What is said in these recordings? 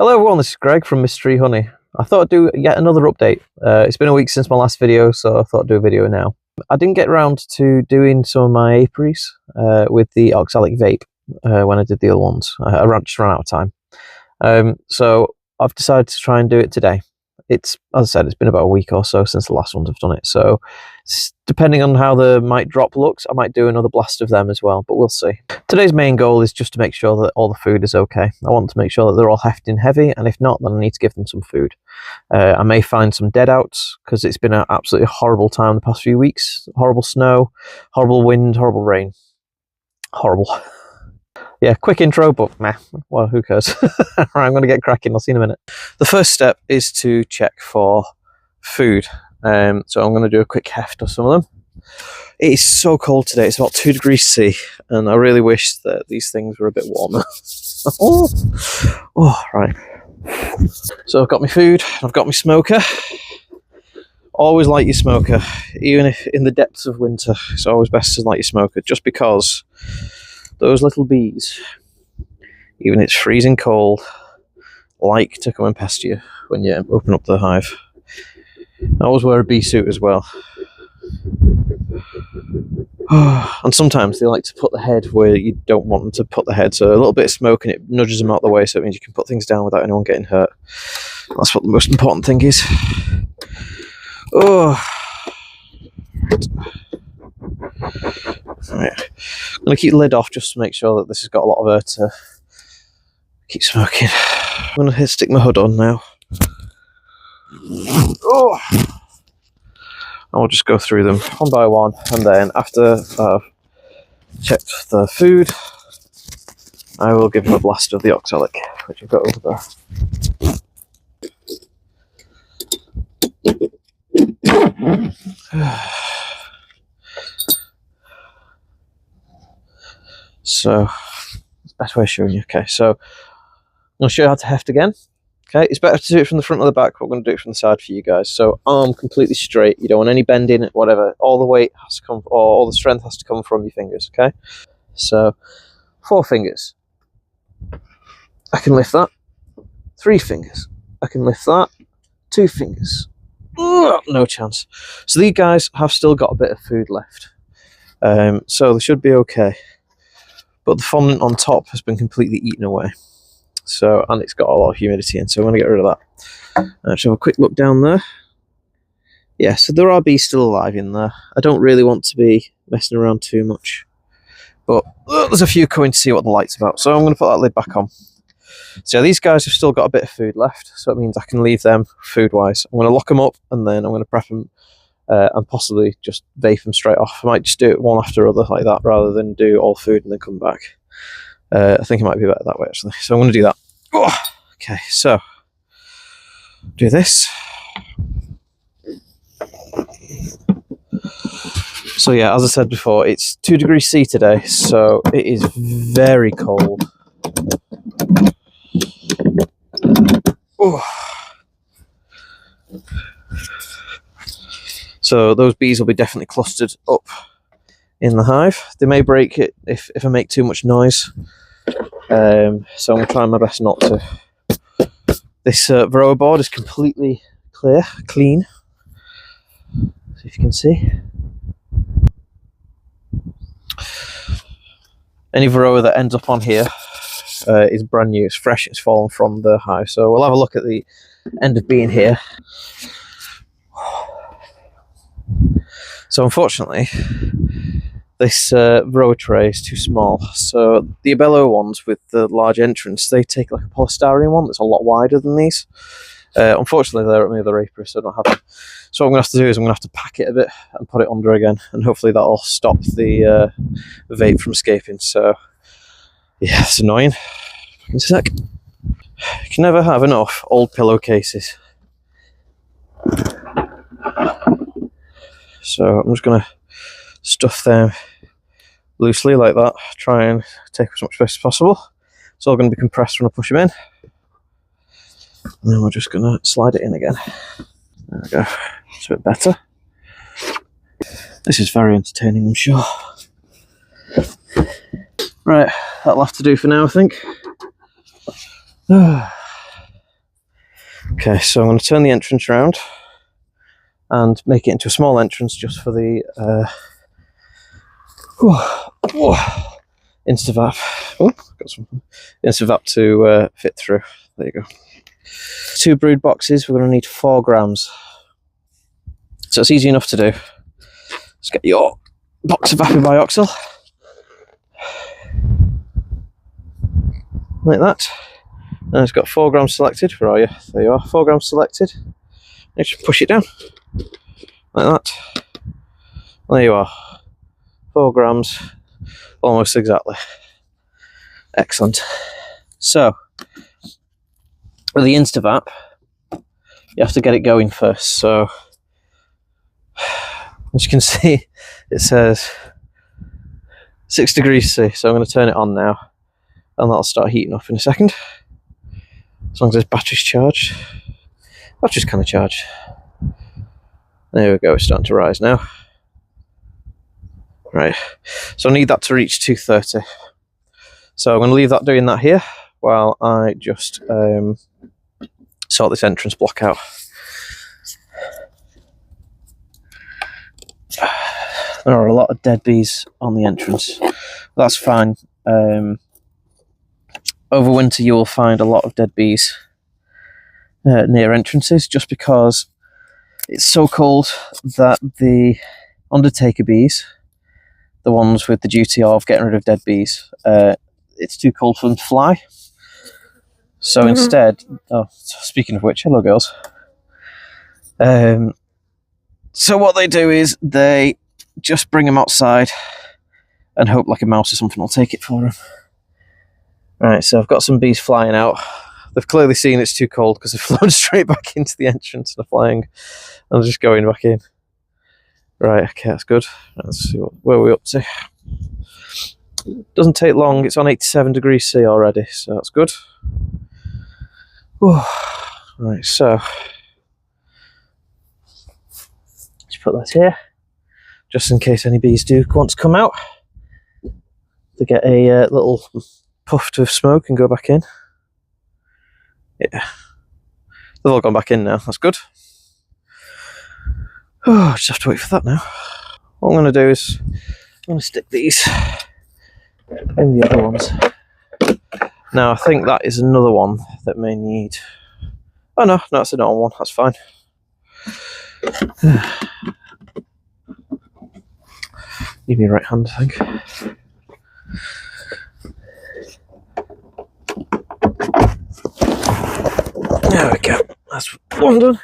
Hello everyone, this is Greg from Mystery Honey. I thought I'd do yet another update. It's been a week since my last video, so I thought I'd do a video now. I didn't get around to doing some of my apiaries with the Oxalic Vape when I did the other ones. I just ran out of time. So I've decided to try and do it today. As I said, it's been about a week or so since the last ones I've done it. So depending on how the mic drop looks, I might do another blast of them as well, but we'll see. Today's main goal is just to make sure that all the food is okay. I want to make sure that they're all hefty and heavy, and if not, then I need to give them some food. I may find some dead outs because it's been an absolutely horrible time the past few weeks. Horrible snow, horrible wind, horrible rain. Horrible. Yeah, quick intro, but meh, well, who cares? Right, I'm going to get cracking. I'll see you in a minute. The first step is to check for food. So I'm going to do a quick heft of some of them. It is so cold today. It's about 2 degrees C, and I really wish that these things were a bit warmer. Right. So I've got my food. I've got my smoker. Always light your smoker, even if in the depths of winter. It's always best to light your smoker, just because those little bees, even if it's freezing cold, like to come and pest you when you open up the hive. I always wear a bee suit as well. And sometimes they like to put the head where you don't want them to put the head, so a little bit of smoke and it nudges them out of the way, so it means you can put things down without anyone getting hurt. That's what the most important thing is. Right. I'm going to keep the lid off just to make sure that this has got a lot of air to keep smoking. I'm going to stick my hood on now. I'll just go through them one by one, and then after I've checked the food, I will give them a blast of the Oxalic, which I've got over there. So, it's the best way of showing you. Okay, so I'm going to show you how to heft again. Okay, it's better to do it from the front or the back, but we're going to do it from the side for you guys. So, arm completely straight. You don't want any bending, whatever. All the weight has to come, or all the strength has to come from your fingers, okay? So, 4 fingers. I can lift that. 3 fingers. I can lift that. 2 fingers. No chance. So, these guys have still got a bit of food left. So, they should be okay. But the fondant on top has been completely eaten away. So, and it's got a lot of humidity in, so I'm going to get rid of that. Let's have a quick look down there. Yeah, so there are bees still alive in there. I don't really want to be messing around too much. But there's a few coming to see what the light's about, so I'm going to put that lid back on. So yeah, these guys have still got a bit of food left, so it means I can leave them food-wise. I'm going to lock them up, and then I'm going to prep them and possibly just vape them straight off. I might just do it one after other like that, rather than do all food and then come back. I think it might be better that way, actually. So I'm going to do that. Okay, so do this. So yeah, as I said before, it's 2 degrees C today, so it is very cold. So those bees will be definitely clustered up in the hive. They may break it if I make too much noise. So I'm going to try my best not to. This Varroa board is completely clean. See if you can see. Any Varroa that ends up on here is brand new. It's fresh. It's fallen from the hive. So we'll have a look at the end of being here. So unfortunately, this Varroa tray is too small. So the Abello ones with the large entrance, they take like a polystyrene one that's a lot wider than these. Unfortunately, they're at my other apiary, so I don't have them. So what I'm going to have to do is I'm going to have to pack it a bit and put it under again, and hopefully that'll stop the vape from escaping. So yeah, it's annoying. Back in a sec. You can never have enough old pillowcases. So I'm just going to stuff them loosely like that, try and take as much space as possible. It's all going to be compressed when I push them in. And then we're just going to slide it in again. There we go. It's a bit better. This is very entertaining, I'm sure. Right, that'll have to do for now, I think. Okay, so I'm going to turn the entrance around and make it into a small entrance just for the InstaVap. Oh, got some InstaVap to fit through. There you go. 2 brood boxes. We're going to need 4 grams. So it's easy enough to do. Just get your box of Vape by Oxal. Like that. And it's got 4 grams selected. Where are you? There you are. 4 grams selected. You just push it down. Like that. There you are. 4 grams. Almost exactly. Excellent. So, with the InstaVap, you have to get it going first. So, as you can see, it says 6 degrees C. So I'm going to turn it on now, and that'll start heating up in a second. As long as this battery's charged. Battery's kind of charged. There we go, it's starting to rise now. Right, so I need that to reach 230. So I'm going to leave that doing that here while I just sort this entrance block out. There are a lot of dead bees on the entrance. That's fine. Over winter you will find a lot of dead bees near entrances, just because it's so cold that the undertaker bees, the ones with the duty of getting rid of dead bees, it's too cold for them to fly. So instead, oh, speaking of which, hello girls. So what they do is they just bring them outside and hope like a mouse or something will take it for them. Right, so I've got some bees flying out. They've clearly seen it's too cold because they've flown straight back into the entrance and are flying. I'm just going back in. Right, okay, that's good. Let's see where we're up to. Doesn't take long. It's on 87 degrees C already, so that's good. Whew. Right, so let's put that here, just in case any bees do want to come out. To get a little puff of smoke and go back in. Yeah, they've all gone back in now. That's good. Oh, just have to wait for that now. What I'm going to do is I'm going to stick these in the other ones. Now I think that is another one that may need. Oh no, it's another one. That's fine. Need me right hand, I think. There we go. That's one done.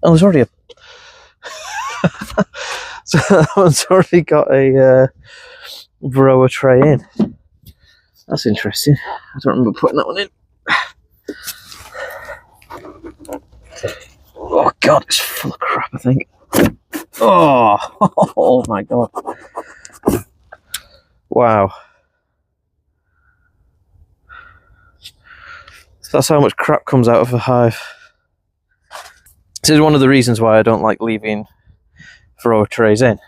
Oh, there's already a. So that one's already got a Varroa tray in. That's interesting. I don't remember putting that one in. Oh god, it's full of crap, I think. Oh my god. Wow. So that's how much crap comes out of a hive. This is one of the reasons why I don't like leaving Varroa trays in.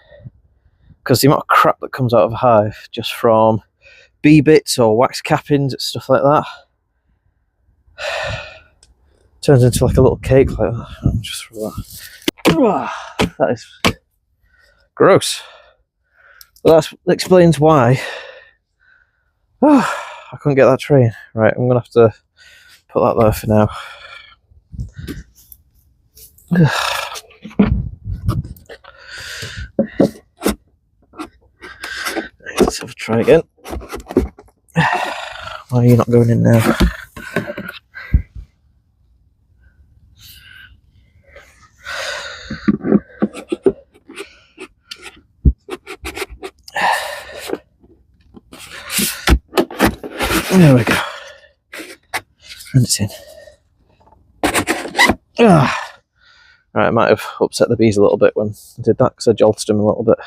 Because the amount of crap that comes out of a hive just from bee bits or wax cappings, stuff like that, turns into like a little cake like that. Just for that. That is gross. But that explains why I couldn't get that tray in. Right, I'm going to have to put that there for now. Let's have a try again. Why are you not going in now? There we go. And it's in. Right, I might have upset the bees a little bit when I did that because I jolted them a little bit.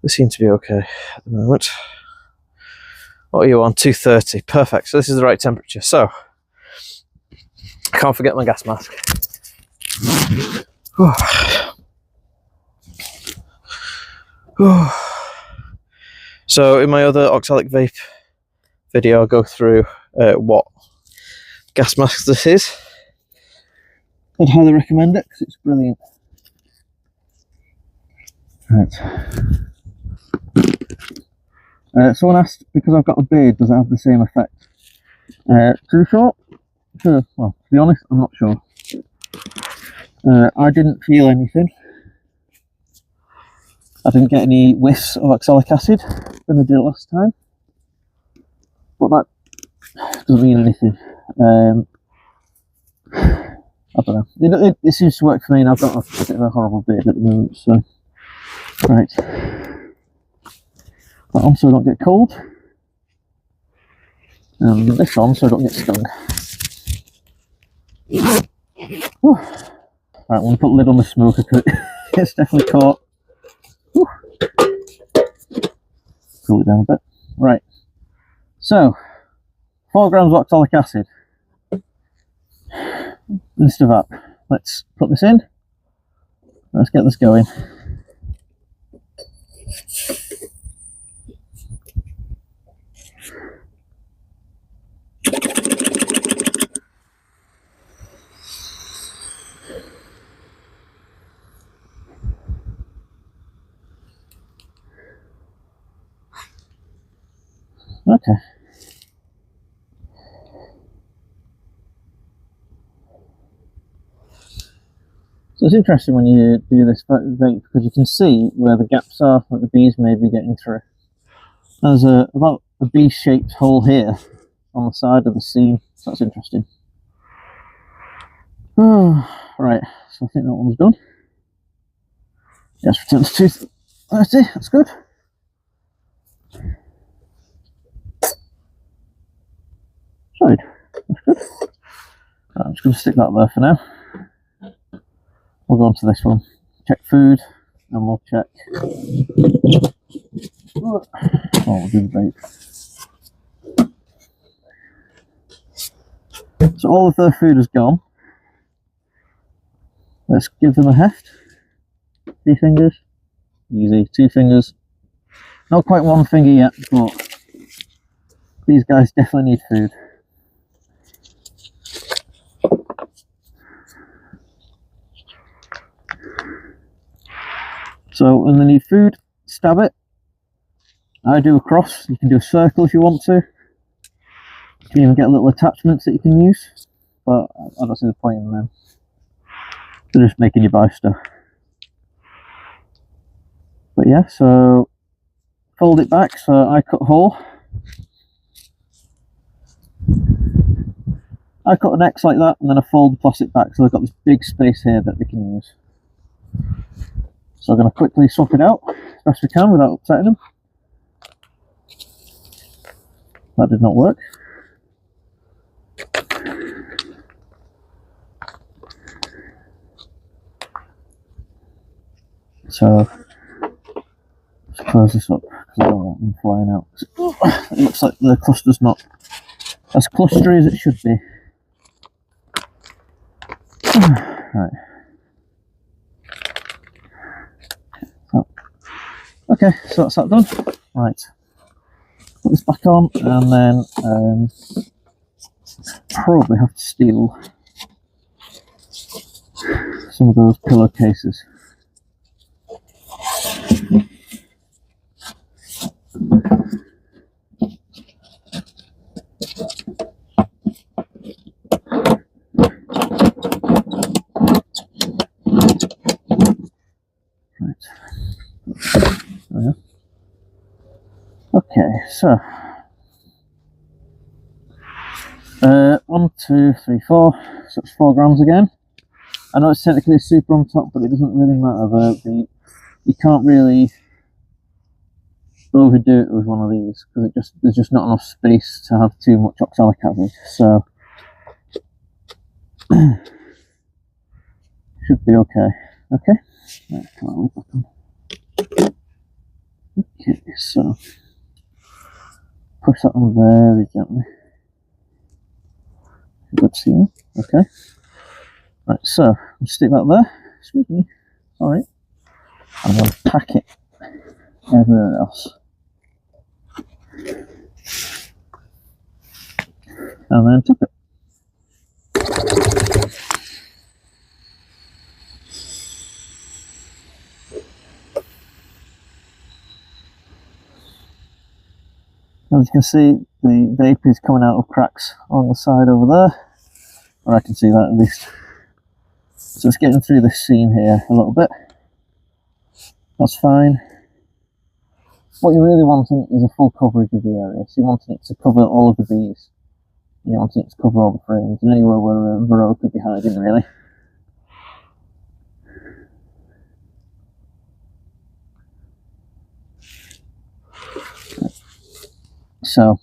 They seem to be okay at the moment. What are you on? 230. Perfect. So this is the right temperature. So I can't forget my gas mask. So in my other Oxalic vape video, I'll go through what gas mask this is. I'd highly recommend it because it's brilliant. Right. Someone asked, because I've got a beard, does it have the same effect? Too short? Sure. Well, to be honest, I'm not sure. I didn't feel anything. I didn't get any whiffs of oxalic acid when I did it last time. But that doesn't mean anything. I don't know. It seems to work for me, and I've got a bit of a horrible beard at the moment, so. Right. That on so I don't get cold. And this on so I don't get stung. Whew. Right, I'm going to put the lid on the smoker because it's definitely caught. Whew. Cool it down a bit. Right. So, 4 grams of oxalic acid. Instead of that, let's put this in. Let's get this going. Okay. So it's interesting when you do this vape because you can see where the gaps are that the bees may be getting through. There's about a bee-shaped hole here on the side of the seam, so that's interesting. Right, so I think that one's done. Yes, return to 230, that's good. Sorry, that's good. Right, I'm just going to stick that there for now. We'll go on to this one. Check food, and we'll check. Oh, we'll do the vape. So all of their food is gone. Let's give them a heft. 3 fingers. Easy. 2 fingers. Not quite 1 finger yet, but these guys definitely need food. So when they need food, stab it. I do a cross. You can do a circle if you want to. You can even get little attachments that you can use, but I don't see the point in them. They're just making you buy stuff. But yeah, so fold it back. So I cut a hole. I cut an X like that, and then I fold the plastic back, so they've got this big space here that they can use. So I'm going to quickly swap it out as best we can without upsetting them. That did not work. So let's close this up because I don't want them flying out. It looks like the cluster's not as clustery as it should be. Right. Okay, so that's that done. Right. Put this back on and then probably have to steal some of those pillowcases. Right. Oh, yeah. Okay, so 1, 2, 3, 4. So it's 4 grams again. I know it's technically a super on top, but it doesn't really matter. You can't really overdo it with one of these because there's just not enough space to have too much oxalic acid. So should be okay. Okay. Right, come on, back on. Okay, so push that on very gently. Good seeing. Okay. Right, so I'll stick that there. Excuse me. Alright. I'm going to pack it everywhere else. And then took it. As you can see, the vape is coming out of cracks on the side over there, or I can see that at least. So it's getting through this seam here a little bit. That's fine. What you're really wanting is a full coverage of the area. So you're wanting it to cover all of the bees. You're wanting it to cover all the frames and anywhere where a varroa could be hiding, really. So,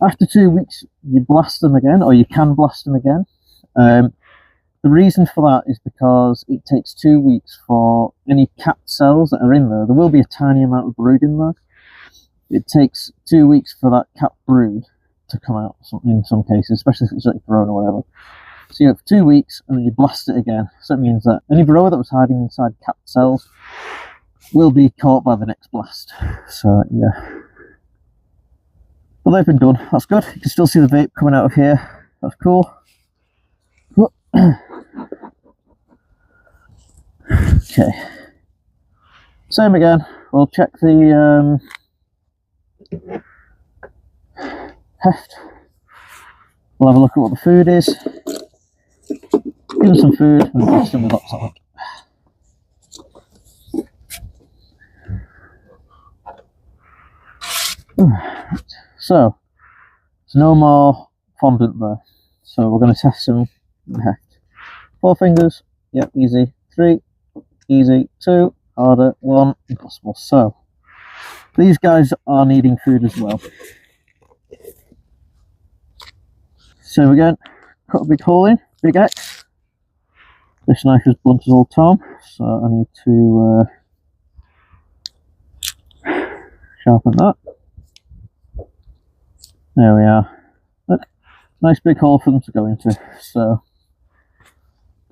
after 2 weeks, you blast them again, or you can blast them again. The reason for that is because it takes 2 weeks for any capped cells that are in there. There will be a tiny amount of brood in there. It takes 2 weeks for that capped brood to come out in some cases, especially if it's like varroa or whatever. So you have 2 weeks and then you blast it again. So that means that any varroa that was hiding inside capped cells will be caught by the next blast. So yeah. But they've been done. That's good. You can still see the vape coming out of here. That's cool. Okay. Same again. We'll check the heft. We'll have a look at what the food is. Give them some food and blast them with Oxalic. So, there's no more fondant there. So we're going to test some heft. 4 fingers, yep, easy. 3, easy. 2, harder. 1, impossible. So, these guys are needing food as well. So again, cut a big hole in, big X. This knife is blunt as old Tom, so I need to sharpen that. There we are. Look, nice big hole for them to go into. So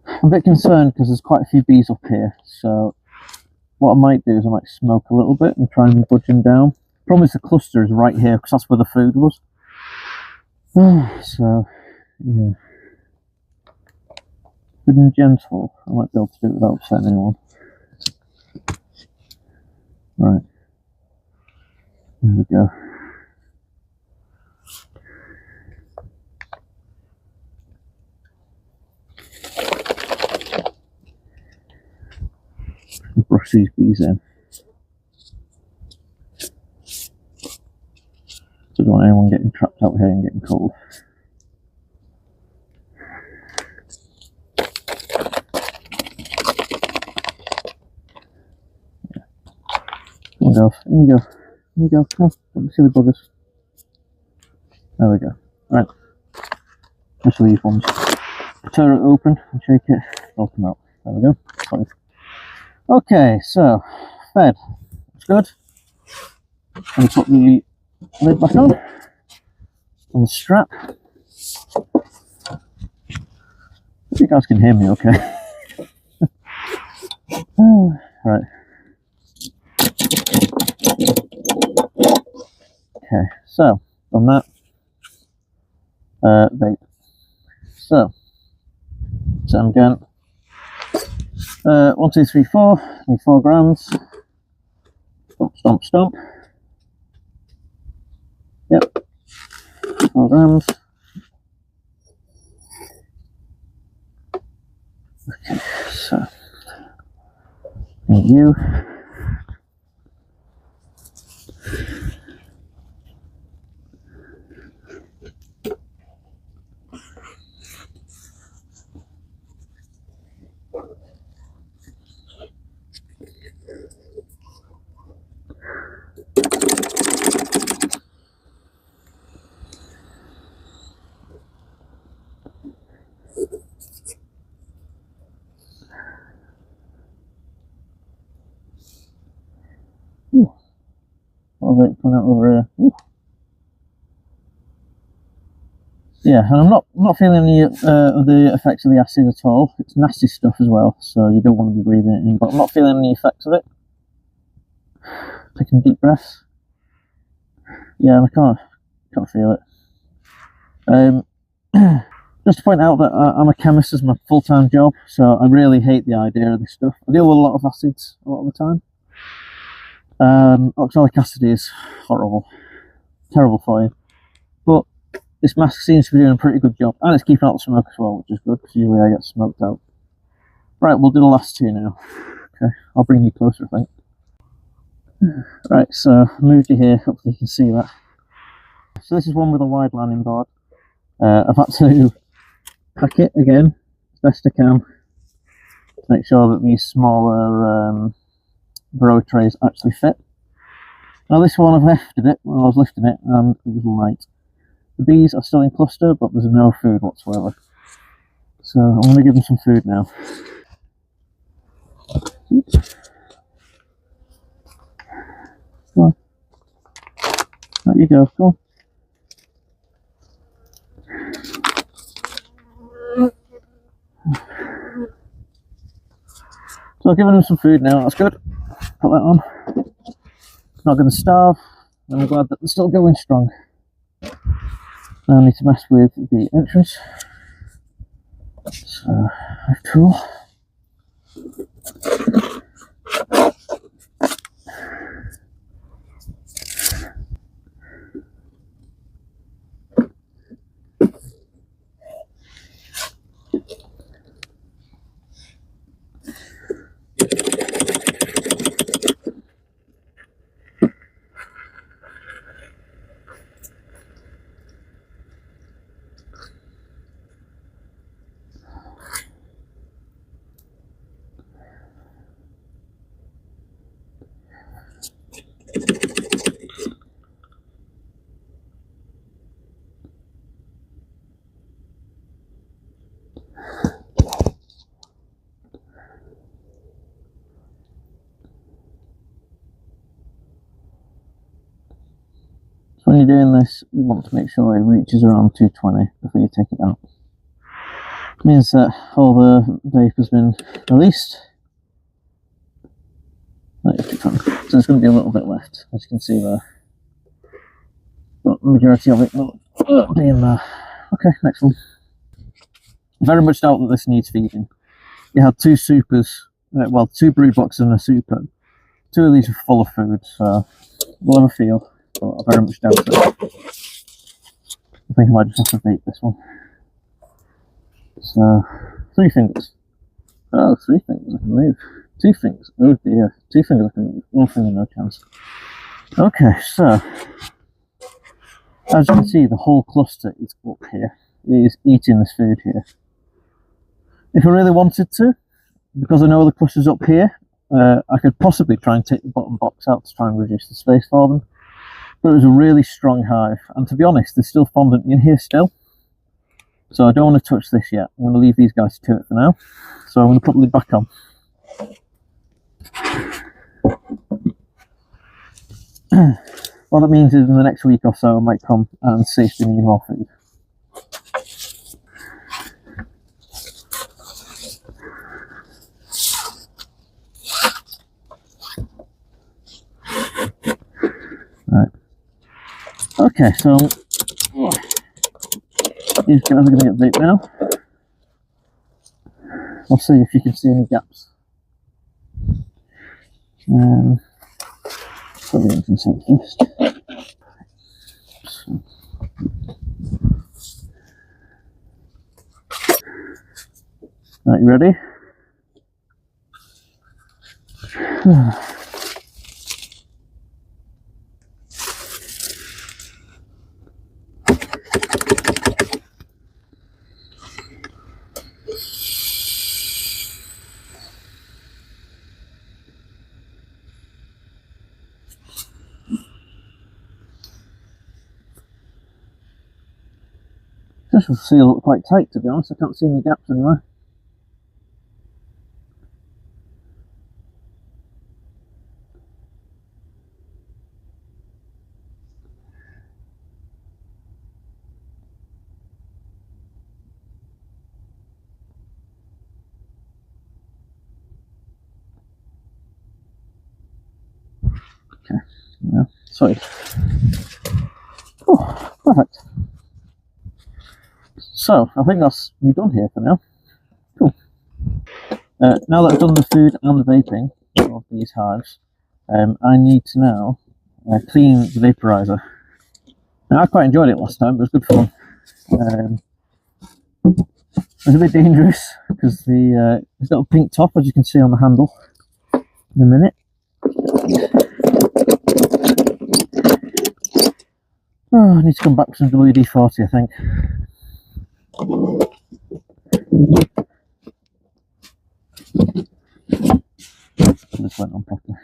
I'm a bit concerned because there's quite a few bees up here. So what I might do is I might smoke a little bit and try and budge them down. Problem is the cluster is right here because that's where the food was. So yeah, good and gentle. I might be able to do it without upsetting anyone. Right, there we go. Brush these bees in. Don't want anyone getting trapped out here and getting cold. Yeah. Come on, girls. In you go. In you go. Come on. Let me see the buggers. There we go. Right. Just these ones. Tear it open and shake it. They'll come out. There we go. Fine. Okay, so fed. That's good. And put the lid back on the strap. You guys can hear me okay. Right. Okay, so on that vape. So again. 1, 2, 3, 4. Need 4 grams. Stomp, stomp, stomp. Yep. 4 grams. Okay, so thank you. Coming out over here. Ooh. Yeah, and I'm not feeling any of the effects of the acid at all. It's nasty stuff as well, so you don't want to be breathing it in. But I'm not feeling any effects of it. taking deep breaths. Yeah, I can't feel it. Just to point out that I'm a chemist as my full-time job, so I really hate the idea of this stuff. I deal with a lot of acids a lot of the time. Oxalic acid is horrible, terrible for you. But this mask seems to be doing a pretty good job, and it's keeping out the smoke as well, which is good because usually I get smoked out. Right, we'll do the last two now. Okay, I'll bring you closer, I think. Right, so I moved you here. Hopefully you can see that. So this is one with a wide landing board. I've had to pack it again as best I can to make sure that these smaller burrow trays actually fit. Now this one I've lifted it when I was lifting it and it was light. The bees are still in cluster, but there's no food whatsoever. So I'm going to give them some food now. Go on. There you go, go on. So I've given them some food now, that's good. Put that on. Not going to starve, and I'm glad that they're still going strong. Now I need to mess with the entrance. So, a tool. So when you're doing this, you want to make sure it reaches around 220 before you take it out. It means that all the vape has been released. So there's going to be a little bit left, as you can see there. But the majority of it will be in there. Okay, next one. Very much doubt that this needs feeding. You had two supers, well, two brood boxes and a super. Two of these are full of food, so we'll have a feel. But I very much doubt it. I think I might just have to vape this one. So, 3 fingers. Oh, 3 fingers I can move. 2 fingers. Oh dear. 2 fingers I can move. 1 finger, no chance. Okay, so as you can see, the whole cluster is up here. It is eating this food here. If I really wanted to, because I know the cluster's up here, I could possibly try and take the bottom box out to try and reduce the space for them. But it was a really strong hive, and to be honest, there's still fondant in here still. So I don't want to touch this yet. I'm going to leave these guys to it for now. So I'm going to put the lid back on. What that means is in the next week or so I might come and see if they need more food. Right. Okay, so these guys are going to get vape now. We'll see if you can see any gaps. Put the entrance out first. So. Right, you ready? This will seal quite tight, to be honest. I can't see any gaps anywhere. Yeah, sorry. Oh, perfect. So, I think that's me done here for now. Cool. Now that I've done the food and the vaping of these hives, I need to now clean the vaporizer. Now, I quite enjoyed it last time, it was good fun. It was a bit dangerous because it's got a pink top, as you can see on the handle in a minute. Oh, I need to come back with some WD-40, I think. This went on properly.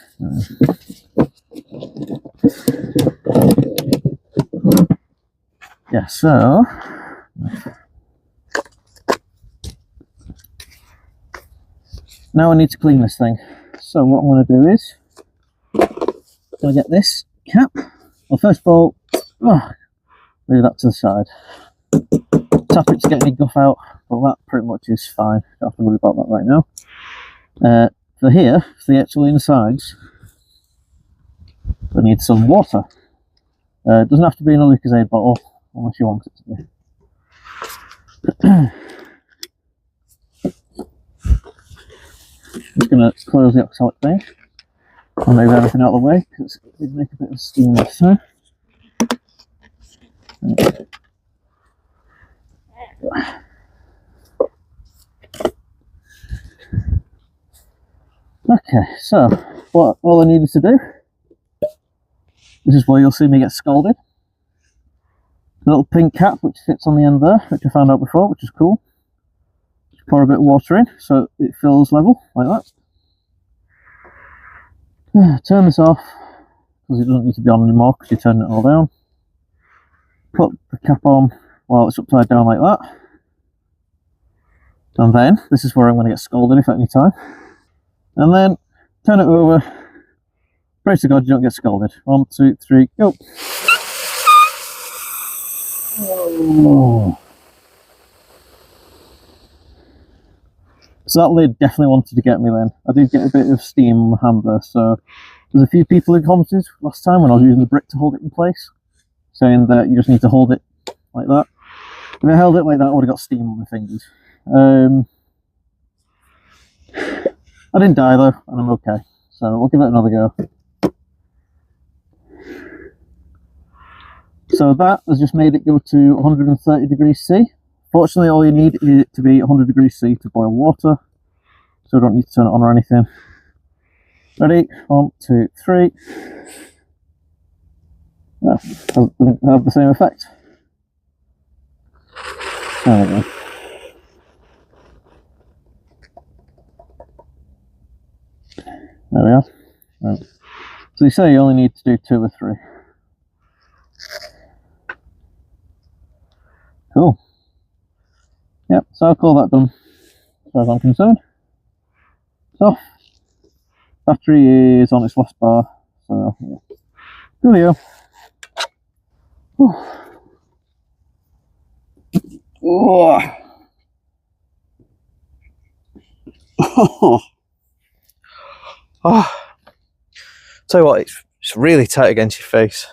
Yeah, so now I need to clean this thing. So what I'm going to do is I'm going to get this cap. Well, first of all, move that to the side. Tap it to get any guff out, but that pretty much is fine. Don't have to worry about that right now. For here, for the actual insides, I need some water. It doesn't have to be in a Lucozade bottle, unless you want it to be. I'm just going to close the oxalic thing. I'll move everything out of the way, because it did make a bit of steam this time. Okay, so what all I needed to do, this is where you'll see me get scalded. A little pink cap which fits on the end there, which I found out before, which is cool. Just pour a bit of water in so it fills level like that. Turn this off because it doesn't need to be on anymore because you turn it all down. Put the cap on while it's upside down like that. And then this is where I'm going to get scalded if at any time. And then turn it over. Pray to God you don't get scalded. 1, 2, 3, go. Oh. So that lid definitely wanted to get me then. I did get a bit of steam on my hand there, so there's a few people who commented last time when I was using the brick to hold it in place, saying that you just need to hold it like that. If I held it like that, I would have got steam on my fingers. I didn't die though, and I'm okay. So we'll give it another go. So that has just made it go to 130 degrees C. Fortunately, all you need is it to be 100 degrees C to boil water. So I don't need to turn it on or anything. Ready? 1, 2, 3. No, doesn't have the same effect. There we go. There we are. Right. So you say you only need to do 2 or 3. Cool. Yep, so I'll call that done as far as I'm concerned. It's off. Battery is on its last bar, so yeah. Coolio. Tell you what, it's really tight against your face.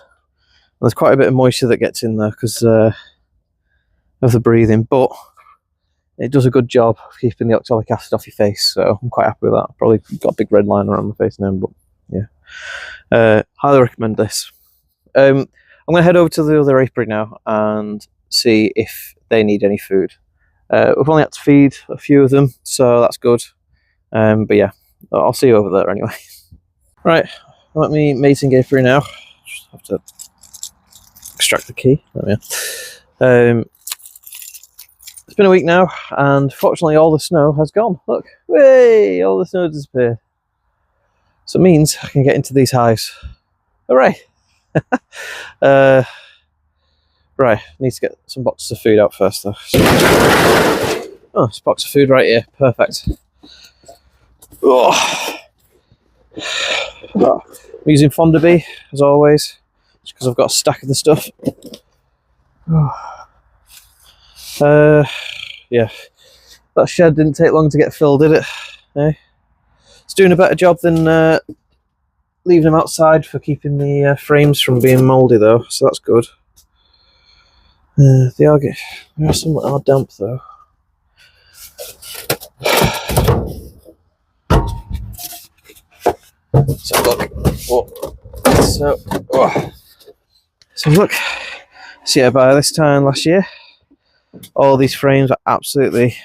There's quite a bit of moisture that gets in there because of the breathing, but it does a good job of keeping the oxalic acid off your face, so I'm quite happy with that. I've probably got a big red line around my face now, but yeah. Highly recommend this. I'm going to head over to the other apiary now and see if they need any food. We've only had to feed a few of them, so that's good. But yeah, I'll see you over there anyway. Right, I'm at my mating apiary now. Just have to extract the key. There we are. It's been a week now, and fortunately all the snow has gone. Look, way, all the snow disappeared. So it means I can get into these hives. Hooray! Right, need to get some boxes of food out first though. Oh, this box of food right here, perfect. Oh. I'm using Fonda Bee as always, just because I've got a stack of the stuff. Yeah, that shed didn't take long to get filled, did it? Eh? It's doing a better job than leaving them outside for keeping the frames from being mouldy though, so that's good. They are some that are damp though. So look, so look. So yeah, by this time last year, all these frames are absolutely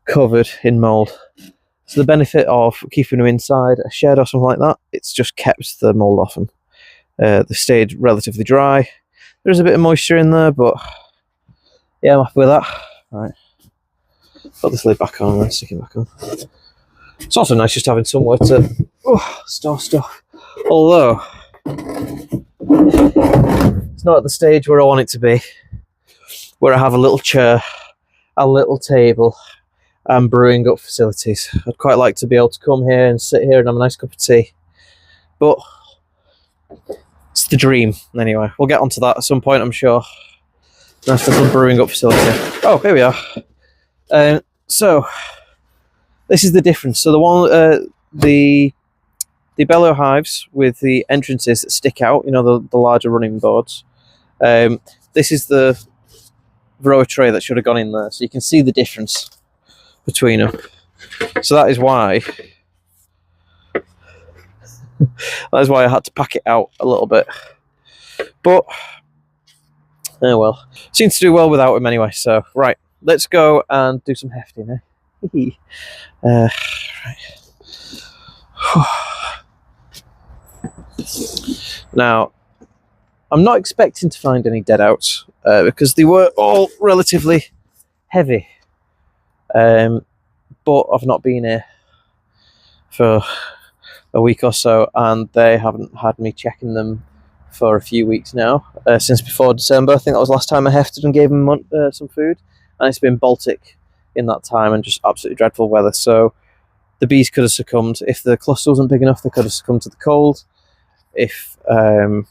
covered in mould. So the benefit of keeping them inside a shed or something like that, it's just kept the mould off them. They stayed relatively dry. There's a bit of moisture in there, but yeah, I'm happy with that. Right, put this lid back on and stick it back on. It's also nice just having somewhere to store stuff. Although it's not at the stage where I want it to be, where I have a little chair, a little table, and brewing up facilities. I'd quite like to be able to come here and sit here and have a nice cup of tea, but it's the dream. Anyway, we'll get onto that at some point, I'm sure. Nice little brewing up facility. Oh, here we are. So this is the difference. So the one, the bellow hives with the entrances that stick out, you know, the larger running boards. This is the grower tray that should have gone in there, so you can see the difference between them. So that is why I had to pack it out a little bit. But oh well, seems to do well without him anyway. So right, let's go and do some hefting, eh? Right. Now, I'm not expecting to find any dead outs because they were all relatively heavy. But I've not been here for a week or so, and they haven't had me checking them for a few weeks now, since before December. I think that was the last time I hefted and gave them some food, and it's been Baltic in that time and just absolutely dreadful weather. So the bees could have succumbed. If the cluster wasn't big enough, they could have succumbed to the cold. If there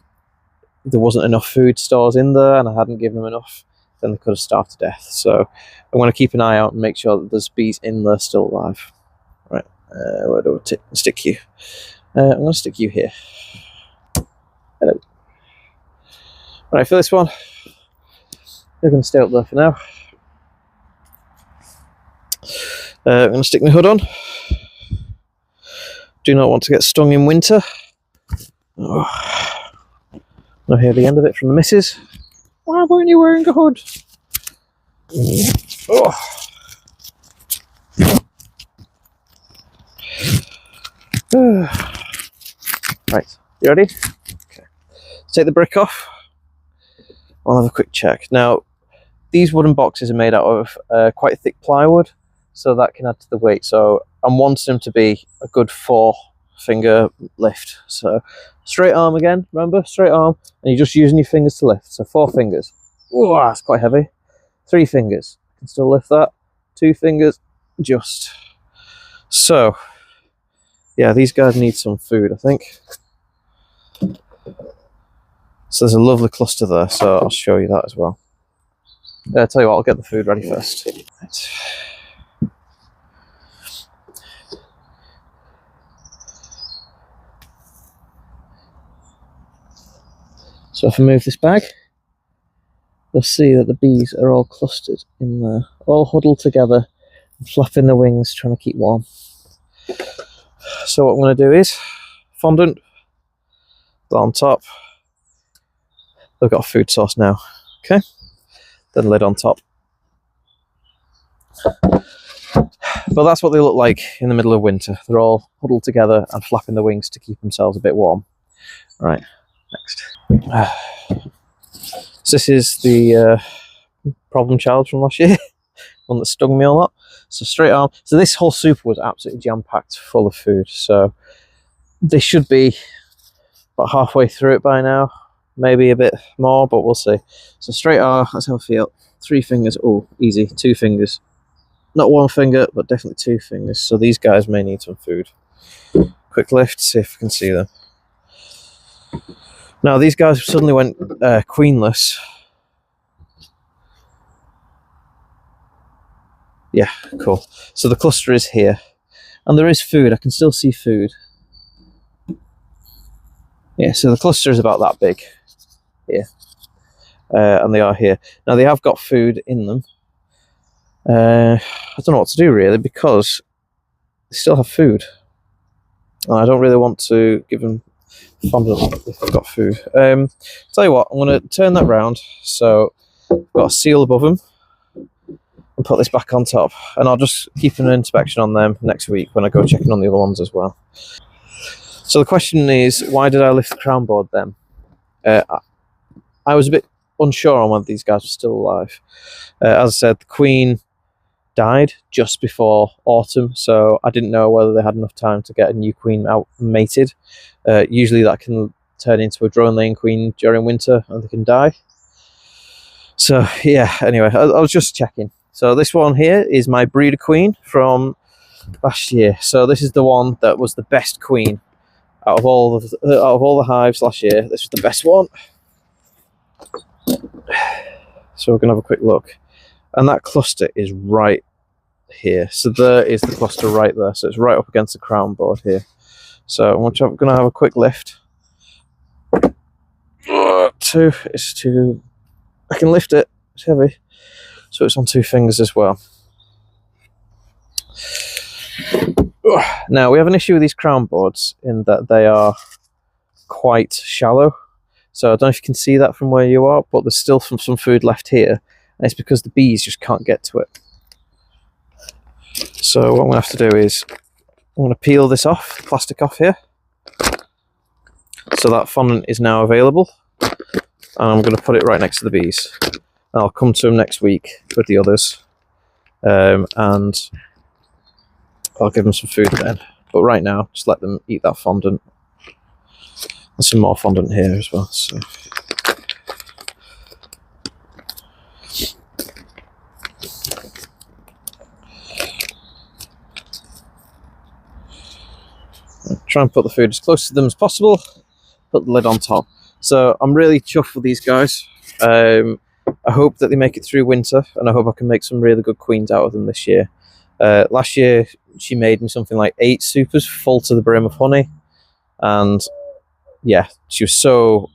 wasn't enough food stores in there and I hadn't given them enough, then they could have starved to death. So I'm going to keep an eye out and make sure that there's bees in there still alive. Right, where do I stick you? I'm going to stick you here. Hello. Right, for this one, we're going to stay up there for now. I'm going to stick my hood on. Do not want to get stung in winter. Oh. I'll hear the end of it from the missus. Why weren't you wearing a hood? Oh. Right, you ready? Okay. Let's take the brick off. I'll have a quick check. Now, these wooden boxes are made out of quite thick plywood, so that can add to the weight. So I'm wanting them to be a good 4-finger lift. So straight arm again, remember? Straight arm, and you're just using your fingers to lift. So 4 fingers. Oh, that's quite heavy. 3 fingers. I can still lift that. 2 fingers, just. So, yeah, these guys need some food, I think. So there's a lovely cluster there, so I'll show you that as well. I'll tell you what, I'll get the food ready first. Right. So if I move this bag, you'll see that the bees are all clustered in there, all huddled together, flapping their wings, trying to keep warm. So what I'm going to do is fondant on top. They've got a food source now. Okay, then lid on top. But that's what they look like in the middle of winter. They're all huddled together and flapping their wings to keep themselves a bit warm. Right, next. So this is the problem child from last year, one that stung me a lot. So straight arm. So this whole super was absolutely jam-packed full of food. So they should be about halfway through it by now, maybe a bit more, but we'll see. So straight arm, that's how I feel. 3 fingers, oh, easy, 2 fingers. Not 1 finger, but definitely 2 fingers. So these guys may need some food. Quick lift, see if we can see them. Now these guys suddenly went queenless. Yeah, cool. So the cluster is here. And there is food, I can still see food. Yeah, so the cluster is about that big here. And they are here. Now they have got food in them. I don't know what to do really, because they still have food. And I don't really want to give them fondant if they've got food. Tell you what, I'm going to turn that round. So I've got a seal above them and put this back on top. And I'll just keep an inspection on them next week when I go checking on the other ones as well. So the question is, why did I lift the crown board then? I was a bit unsure on whether these guys were still alive. As I said, the queen died just before autumn, so I didn't know whether they had enough time to get a new queen out mated. Usually that can turn into a drone laying queen during winter and they can die. So yeah, anyway, I was just checking. So this one here is my breeder queen from last year. So this is the one that was the best queen out of all the hives last year. This was the best one. So we're gonna have a quick look, and that cluster is right here. So there is the cluster right there. So it's right up against the crown board here. So I'm gonna have a quick lift. It's too. I can lift it. It's heavy, so it's on 2 fingers as well. Now we have an issue with these crown boards in that they are quite shallow. So I don't know if you can see that from where you are, but there's still some food left here, and it's because the bees just can't get to it. So what I'm going to have to do is I'm going to peel this off, plastic off here. So that fondant is now available, and I'm going to put it right next to the bees. And I'll come to them next week with the others, and I'll give them some food then. But right now, just let them eat that fondant. There's some more fondant here as well. So. Try and put the food as close to them as possible. Put the lid on top. So I'm really chuffed with these guys. I hope that they make it through winter, and I hope I can make some really good queens out of them this year. Last year she made me something like 8 supers full to the brim of honey, and yeah, she was so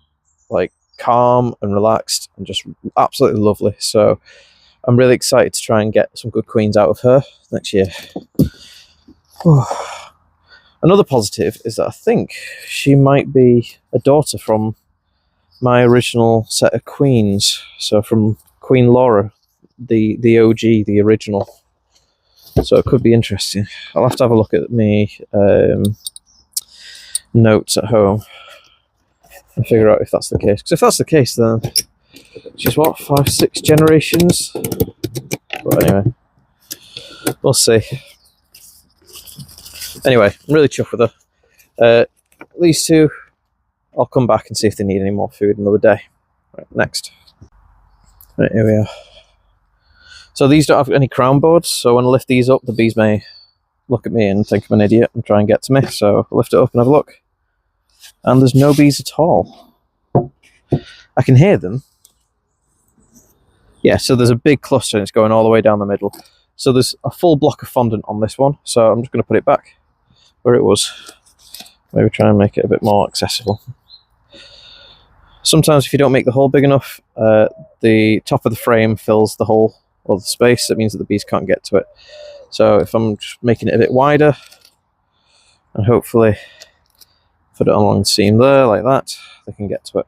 like calm and relaxed and just absolutely lovely. So I'm really excited to try and get some good queens out of her next year. Another positive is that I think she might be a daughter from my original set of queens. So from Queen Laura, the OG, the original. So it could be interesting. I'll have to have a look at me notes at home and figure out if that's the case. Because if that's the case, then she's what, 5, 6 generations? But anyway, we'll see. Anyway, I'm really chuffed with her. These 2, I'll come back and see if they need any more food another day. Right, next. Right, here we are. So these don't have any crown boards, so when I lift these up, the bees may look at me and think I'm an idiot and try and get to me. So I'll lift it up and have a look. And there's no bees at all. I can hear them. Yeah, so there's a big cluster and it's going all the way down the middle. So there's a full block of fondant on this one. So I'm just going to put it back where it was. Maybe try and make it a bit more accessible. Sometimes if you don't make the hole big enough, the top of the frame fills the hole or the space. That means that the bees can't get to it. So if I'm just making it a bit wider, and hopefully put it along the seam there like that, they can get to it.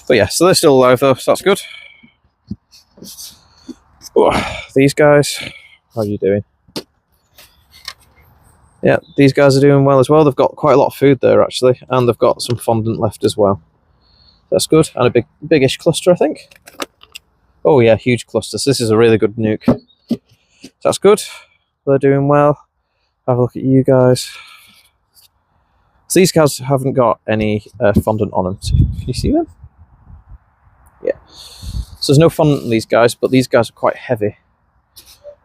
But yeah, so they're still alive though, so that's good. These guys, how are you doing? Yeah, these guys are doing well as well. They've got quite a lot of food there actually, and they've got some fondant left as well. That's good, and a biggish cluster I think. Oh yeah, huge cluster. So this is a really good nuke. So that's good. They're doing well. Have a look at you guys. So these guys haven't got any fondant on them. So can you see them? Yeah. So there's no fondant on these guys, but these guys are quite heavy.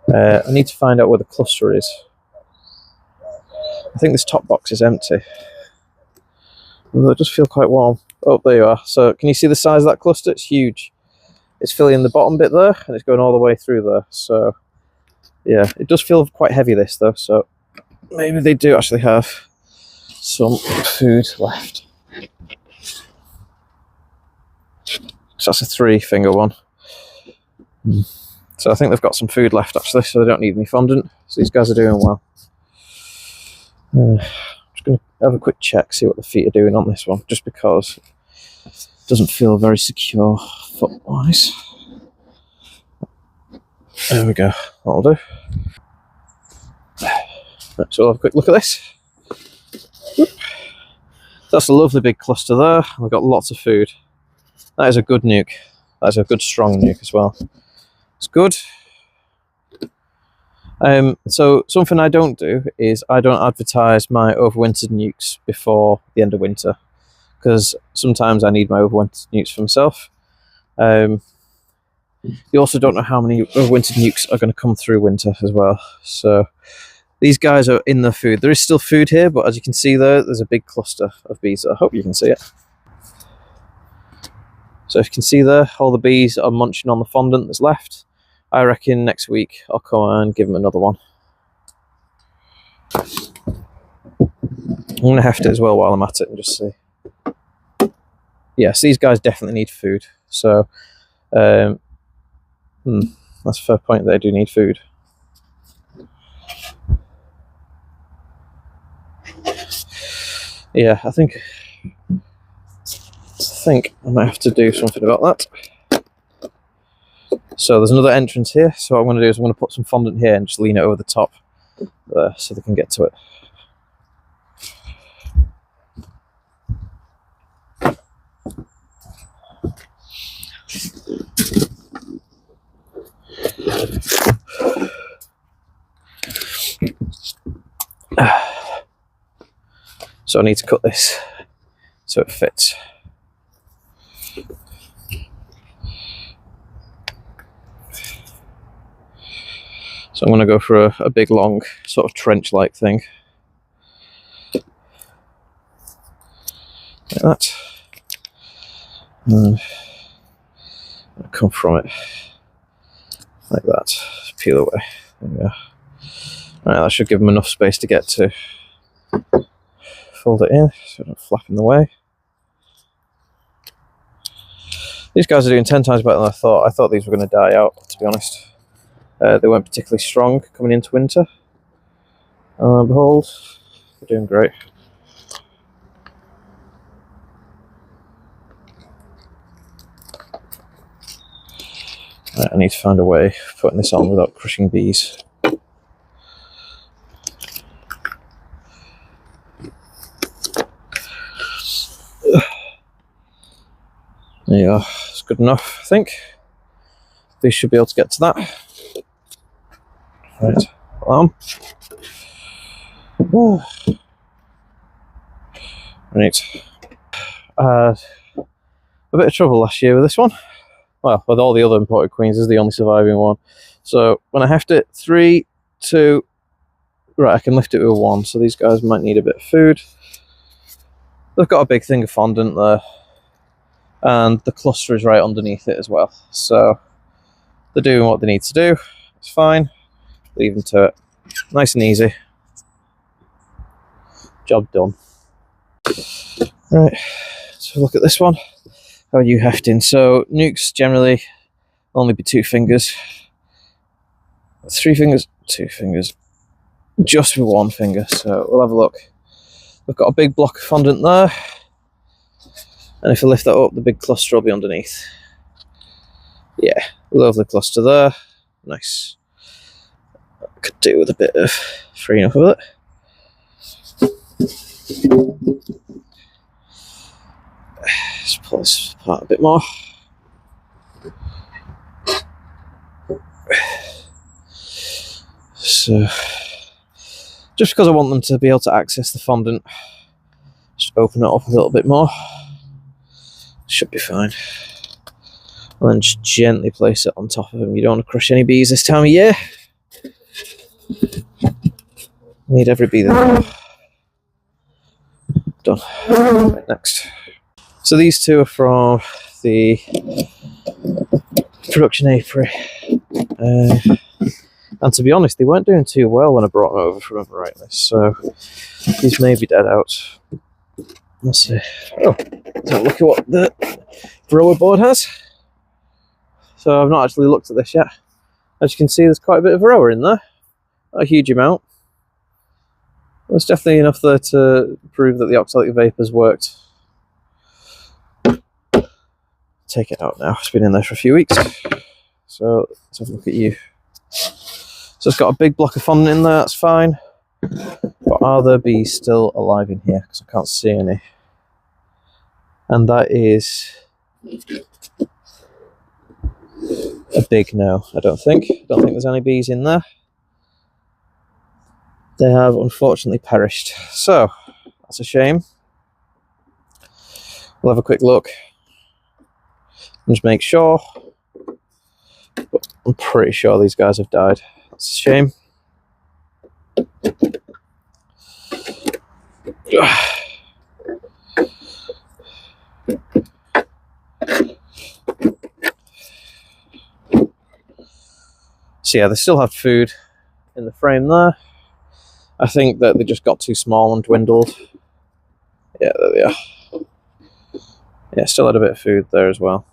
I need to find out where the cluster is. I think this top box is empty. Although it does feel quite warm. Oh, there you are. So can you see the size of that cluster? It's huge. It's filling the bottom bit there, and it's going all the way through there. So yeah, it does feel quite heavy this though. So maybe they do actually have some food left. So that's a 3-finger one. So I think they've got some food left actually, so they don't need any fondant. So these guys are doing well. I'm just going to have a quick check, see what the feet are doing on this one, just because it doesn't feel very secure foot-wise. There we go, that'll do. Right, so we'll have a quick look at this. That's a lovely big cluster there. We've got lots of food. That is a good nuke. That is a good strong nuke as well. It's good. So something I don't do is I don't advertise my overwintered nukes before the end of winter, because sometimes I need my overwintered nukes for myself. You also don't know how many overwintered nukes are going to come through winter as well. So these guys are in the food. There is still food here, but as you can see there's a big cluster of bees. I hope you can see it. So if you can see there, all the bees are munching on the fondant that's left. I reckon next week I'll come and give them another one. I'm going to heft it as well while I'm at it and just see. Yes, these guys definitely need food. So that's a fair point, they do need food. Yeah, I think I might have to do something about that. So there's another entrance here, so what I'm going to do is I'm going to put some fondant here and just lean it over the top there so they can get to it. So I need to cut this so it fits. So I'm going to go for a big long sort of trench-like thing. Like that. And I'll come from it like that. Peel away. There we go. Right, that should give them enough space to get to. Fold it in so it don't flap in the way. These guys are doing 10 times better than I thought. I thought these were going to die out, to be honest. They weren't particularly strong coming into winter. Behold, they're doing great. Right, I need to find a way of putting this on without crushing bees. There you are, it's good enough, I think. These should be able to get to that. Right, Right. A bit of trouble last year with this one. Well, with all the other imported queens, this is the only surviving one. So when I heft it, 3, 2, right, I can lift it with 1. So these guys might need a bit of food. They've got a big thing of fondant there. And the cluster is right underneath it as well. So they're doing what they need to do. It's fine. Leave them to it. Nice and easy. Job done. Right, so look at this one. How are you hefting? So nukes generally only be 2 fingers. 3 fingers, 2 fingers. Just with 1 finger. So we'll have a look. We've got a big block of fondant there. And if I lift that up, the big cluster will be underneath. Yeah, lovely cluster there. Nice. I could do with a bit of freeing up with it. Let's pull this apart a bit more. So, just because I want them to be able to access the fondant, just open it up a little bit more. Should be fine. And then just gently place it on top of them. You don't want to crush any bees this time of year. Need every bee there. Done. Right, next. So these 2 are from the production apiary. And to be honest, they weren't doing too well when I brought them over, if I remember rightly. So these may be dead out. Let's see. Oh, let's have a look at what the grower board has. So I've not actually looked at this yet. As you can see, there's quite a bit of varroa in there. Not a huge amount. There's definitely enough there to prove that the oxalic vape has worked. Take it out now. It's been in there for a few weeks. So let's have a look at you. So it's got a big block of fondant in there, that's fine. But are there bees still alive in here? Because I can't see any. And that is a big no, I don't think. I don't think there's any bees in there. They have unfortunately perished. So, that's a shame. We'll have a quick look. And just make sure. But I'm pretty sure these guys have died. That's a shame. So yeah, they still have food in the frame there. I think that they just got too small and dwindled. Yeah, there they are. Yeah, still had a bit of food there as well.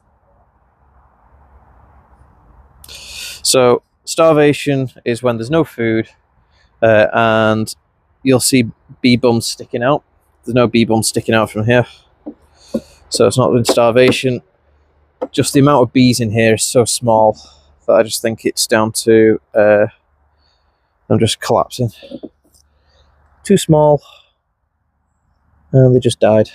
So starvation is when there's no food and you'll see bee bums sticking out. There's no bee bums sticking out from here. So it's not been starvation. Just the amount of bees in here is so small that I just think it's down to them just collapsing. Too small. And they just died.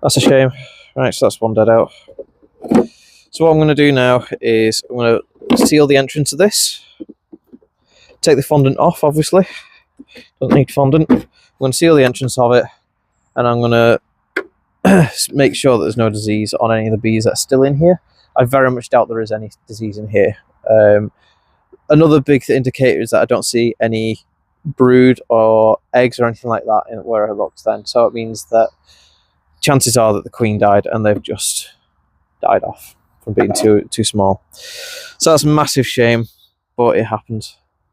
That's a shame. Right, so that's one dead out. So what I'm going to do now is I'm going to seal the entrance of this. Take the fondant off, obviously. Doesn't need fondant. I'm going to seal the entrance of it. And I'm going to make sure that there's no disease on any of the bees that are still in here. I very much doubt there is any disease in here. Another big indicator is that I don't see any brood or eggs or anything like that in where I looked then. So it means that chances are that the queen died and they've just died off from being too small. So that's a massive shame, but it happened.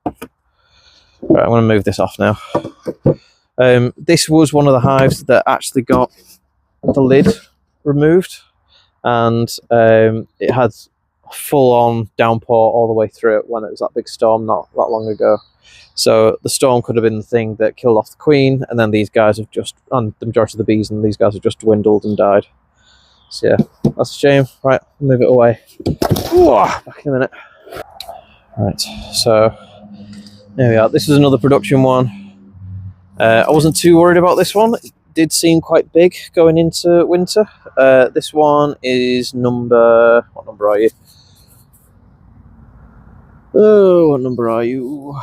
Right, I'm going to move this off now. This was one of the hives that actually got the lid removed, and it had full-on downpour all the way through it when it was that big storm not that long ago. So the storm could have been the thing that killed off the queen, and then these guys have just, and the majority of the bees, and these guys have just dwindled and died. So yeah, that's a shame. Right, move it away. Ooh, back in a minute. Right, so there we are. This is another production one. I wasn't too worried about this one. It did seem quite big going into winter. This one is number... What number are you? Oh, what number are you?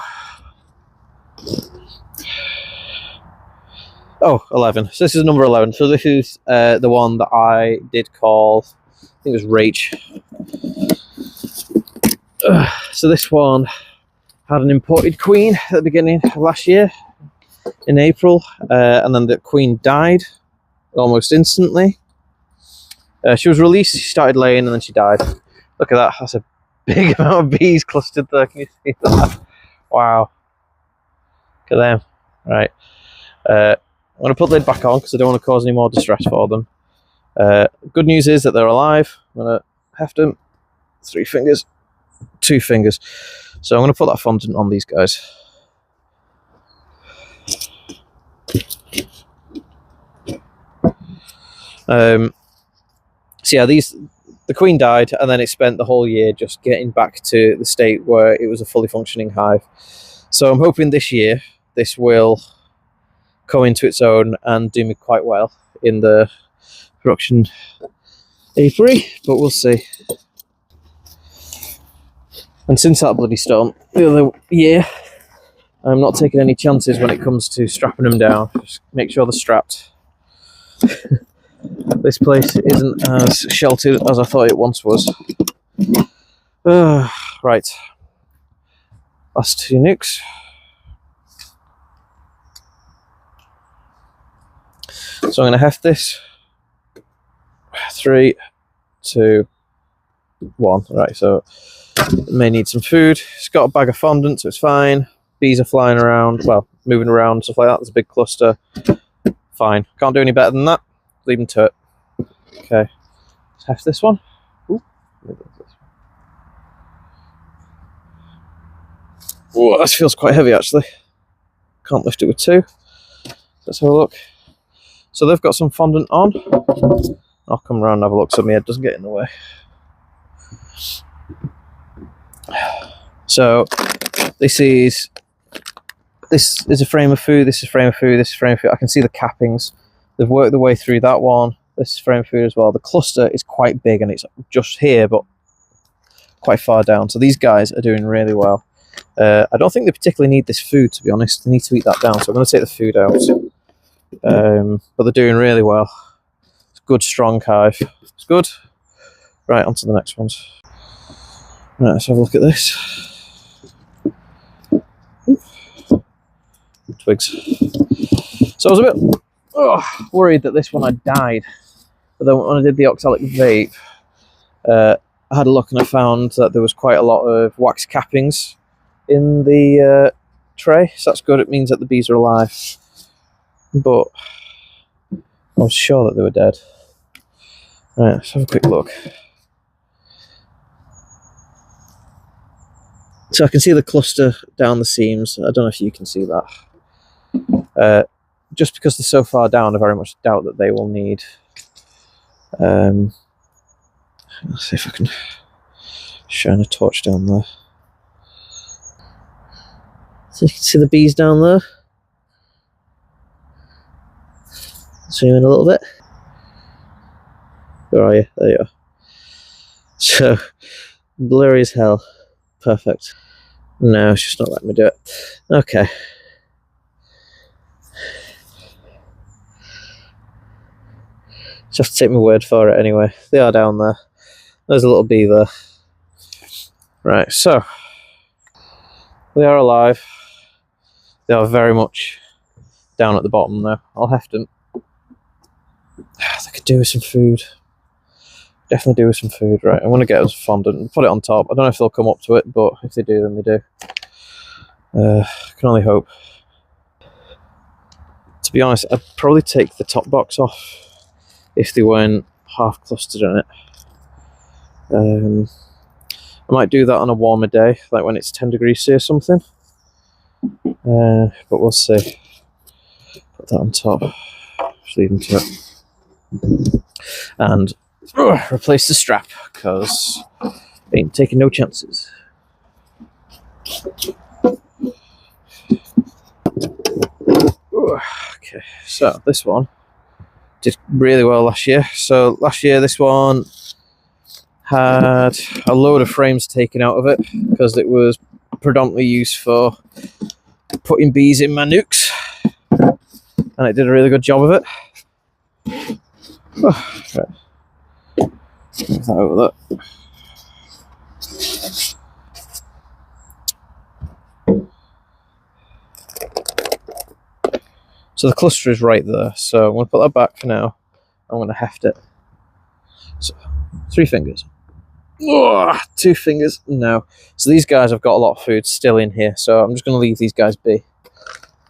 Oh, 11. So this is number 11. So this is the one that I did call, I think it was Rach. So this one had an imported queen at the beginning of last year in April, and then the queen died almost instantly. She was released, she started laying, and then she died. Look at that, that's a big amount of bees clustered there. Can you see that? Wow. Look at them. Right. I'm going to put the lid back on because I don't want to cause any more distress for them. Good news is that they're alive. I'm going to heft them. 3 fingers. 2 fingers. So I'm going to put that fondant on these guys. So yeah, the queen died, and then it spent the whole year just getting back to the state where it was a fully functioning hive. So I'm hoping this year this will come into its own and do me quite well in the production apiary, but we'll see. And since that bloody storm the other year, I'm not taking any chances when it comes to strapping them down. Just make sure they're strapped. This place isn't as sheltered as I thought it once was. Right. Last 2 nukes. So I'm going to heft this. 3, 2, 1. Right, so It may need some food. It's got a bag of fondant, so it's fine. Bees are flying around, well, moving around, stuff like that. There's a big cluster. Fine. Can't do any better than that. Leave them to it. Okay. Let's heft this one. Ooh. Ooh, this feels quite heavy actually. Can't lift it with two. Let's have a look. So they've got some fondant on. I'll come around and have a look so my head doesn't get in the way. So this is a frame of food, this is frame of food, this is frame of food. I can see the cappings. They've worked their way through that one. This is frame of food as well. The cluster is quite big and it's just here but quite far down. So these guys are doing really well. I don't think they particularly need this food, to be honest. They need to eat that down, so I'm going to take the food out. But they're doing really well. It's a good, strong hive. It's good. Right, on to the next ones. Right, let's have a look at this. Twigs. So I was a bit worried that this one had died. But then when I did the Oxalic Vape, I had a look and I found that there was quite a lot of wax cappings in the tray, so that's good. It means that the bees are alive, but I was sure that they were dead. Right, let's have a quick look. So I can see the cluster down the seams. I don't know if you can see that. Just because they're so far down, I very much doubt that they will need. Let's see if I can shine a torch down there. So you can see the bees down there. Zoom in a little bit. Where are you? There you are. So, blurry as hell. Perfect. No, it's just not letting me do it. Okay. Just have to take my word for it anyway. They are down there. There's a little bee there. Right, so. They are alive. They are very much down at the bottom now. I'll heft them. They could do with some food. Definitely do with some food. Right, I'm going to get us fondant and put it on top. I don't know if they'll come up to it, but if they do, then they do. I can only hope. To be honest, I'd probably take the top box off if they weren't half clustered in it. I might do that on a warmer day, like when it's 10 degrees C or something. But we'll see. Put that on top. Just leave them to it. And replace the strap, because ain't taking no chances. Okay, so this one did really well last year. So last year this one had a load of frames taken out of it because it was predominantly used for putting bees in my nukes, and it did a really good job of it. Right. Move that over there. So the cluster is right there, so I'm going to put that back for now. I'm going to heft it. So 3 fingers. 2 fingers, no. So these guys have got a lot of food still in here, so I'm just going to leave these guys be.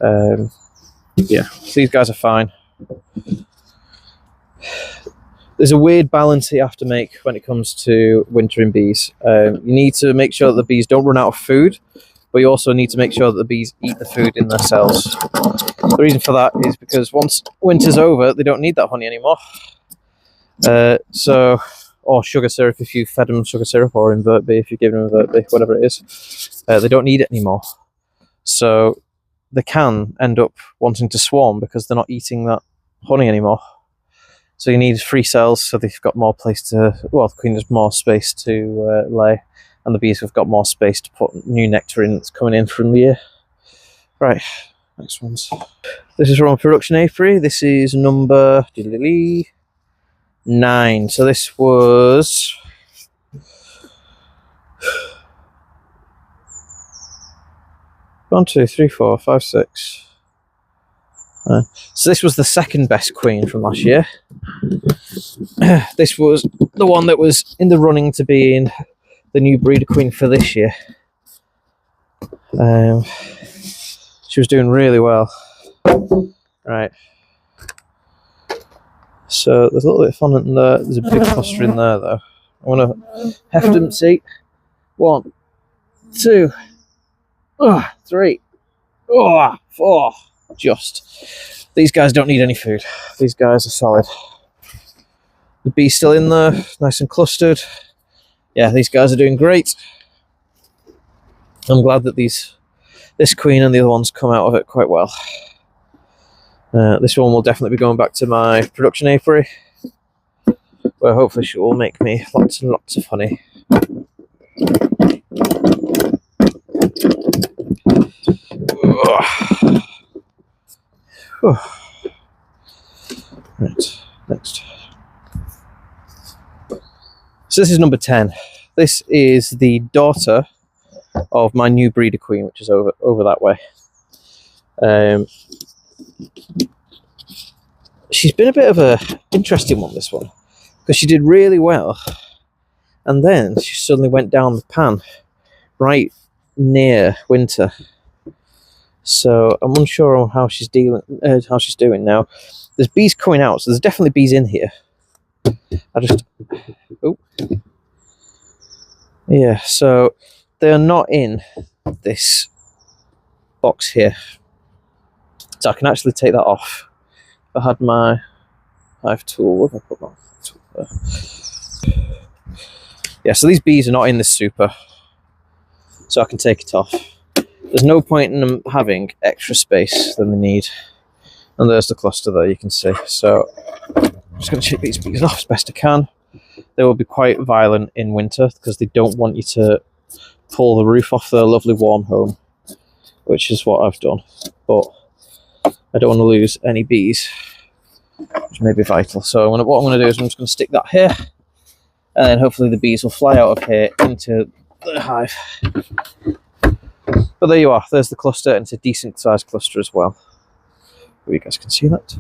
Yeah, so these guys are fine. There's a weird balance you have to make when it comes to wintering bees. You need to make sure that the bees don't run out of food, but you also need to make sure that the bees eat the food in their cells. The reason for that is because once winter's over, they don't need that honey anymore. Or sugar syrup if you fed them sugar syrup, or invert bee if you're giving them invert bee, whatever it is. They don't need it anymore. So they can end up wanting to swarm because they're not eating that honey anymore. So you need free cells so they've got more place to, well, the queen has more space to lay, and the bees have got more space to put new nectar in that's coming in from the year. Right, next ones. This is from a production apiary. This is number 9. So this was 1, 2, 3, 4, 5, 6. So this was the second best queen from last year. This was the one that was in the running to being the new breeder queen for this year. She was doing really well. Right. So there's a little bit of fondant in there. There's a big cluster in there though. I want to heft them. See, 1, 2, 3, 4. Just. These guys don't need any food. These guys are solid. The bee's still in there, nice and clustered. Yeah, these guys are doing great. I'm glad that this queen and the other ones come out of it quite well. This one will definitely be going back to my production apiary, where hopefully she will make me lots and lots of honey. Right, next. So this is number 10. This is the daughter of my new breeder queen, which is over that way. She's been a bit of a interesting one, this one, because she did really well, and then she suddenly went down the pan right near winter. So I'm unsure on how she's doing now. There's bees coming out, so there's definitely bees in here. Yeah, so they are not in this box here. So I can actually take that off. I had my hive tool. Where have I put my tool there? Yeah, so these bees are not in this super, so I can take it off. There's no point in them having extra space than they need. And there's the cluster there, you can see. So I'm just going to take these bees off as best I can. They will be quite violent in winter because they don't want you to pull the roof off their lovely warm home, which is what I've done. But I don't want to lose any bees, which may be vital. So what I'm going to do is I'm just going to stick that here, and then hopefully the bees will fly out of here into the hive. But there you are. There's the cluster, and it's a decent sized cluster as well. Hope you guys can see that.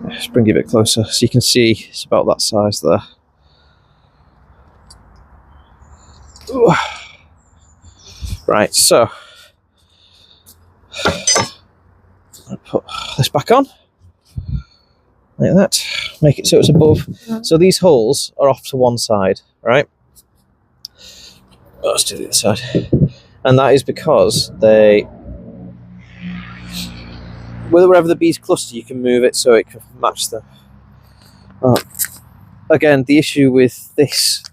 Just bring it a bit closer so you can see it's about that size there. Ooh. Right, so I'll put this back on like that, make it so it's above. So these holes are off to one side, right? Let's do the other side. And that is because wherever the bees cluster, you can move it so it can match them. Again, the issue with this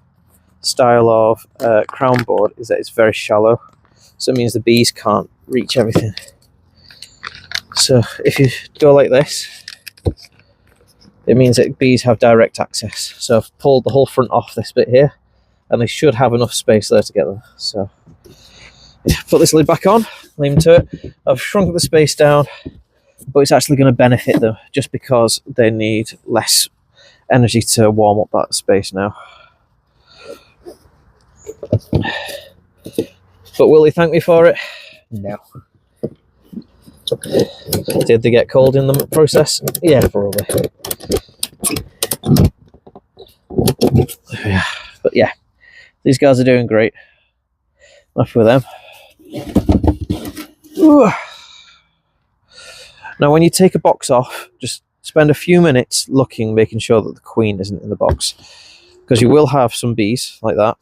style of crown board is that it's very shallow, so it means the bees can't reach everything. So if you go like this, it means that bees have direct access. So I've pulled the whole front off this bit here, and they should have enough space there to get them. So yeah, put this lid back on, leave them to it. I've shrunk the space down, but it's actually going to benefit them just because they need less energy to warm up that space now. But will they thank me for it? No. Did they get cold in the process? Yeah, probably. Yeah, but yeah, these guys are doing great. Enough with them. Ooh. Now, when you take a box off, just spend a few minutes looking, making sure that the queen isn't in the box, because you will have some bees like that.